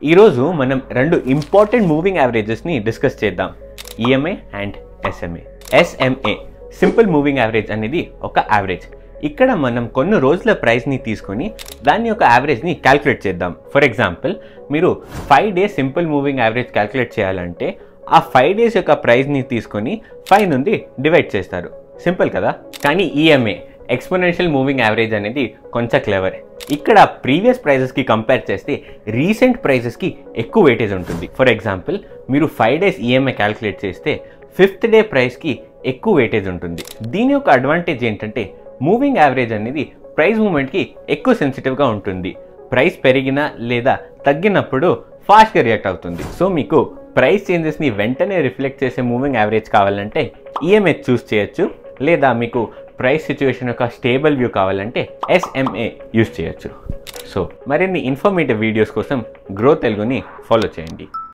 ఈరోజు మనం రెండు ఇంపార్టెంట్ మూవింగ్ యావరేజెస్ని డిస్కస్ చేద్దాం. EMA and SMA. SMA simple moving average అనేది ఒక యావరేజ్. ఇక్కడ మనం కొన్ని రోజుల ప్రైస్ని తీసుకొని దాని యొక్క యావరేజ్ని క్యాల్కులేట్ చేద్దాం. ఫర్ ఎగ్జాంపుల్, మీరు 5 days simple moving average calculate చేయాలంటే ఆ 5 డేస్ యొక్క ప్రైస్ని తీసుకొని 5 నుండి డివైడ్ చేస్తారు. సింపుల్ కదా. కానీ ఈఎంఏ ఎక్స్పోనెన్షియల్ మూవింగ్ యావరేజ్ అనేది కొంచెం క్లెవర్. ఇక్కడ ప్రీవియస్ ప్రైజెస్కి కంపేర్ చేస్తే రీసెంట్ ప్రైజెస్కి ఎక్కువ వెయిటేజ్ ఉంటుంది. ఫర్ ఎగ్జాంపుల్, మీరు 5 డేస్ ఈఎంఐ క్యాల్కులేట్ చేస్తే 5th డే ప్రైస్కి ఎక్కువ వెయిటేజ్ ఉంటుంది. దీని యొక్క అడ్వాంటేజ్ ఏంటంటే మూవింగ్ యావరేజ్ అనేది ప్రైస్ మూమెంట్కి ఎక్కువ సెన్సిటివ్గా ఉంటుంది. ప్రైస్ పెరిగినా లేదా తగ్గినప్పుడు ఫాస్ట్గా రియాక్ట్ అవుతుంది. సో మీకు ప్రైస్ చేంజెస్ని వెంటనే రిఫ్లెక్ట్ చేసే మూవింగ్ యావరేజ్ కావాలంటే ఈఎంఐ చూస్ చేయొచ్చు, లేదా మీకు ప్రైస్ సిచ్యువేషన్ యొక్క స్టేబుల్ వ్యూ కావాలంటే ఎస్ఎంఏ యూస్ చేయొచ్చు. సో మరిన్ని ఇన్ఫర్మేటివ్ వీడియోస్ కోసం గ్రో తెలుగుని ఫాలో చేయండి.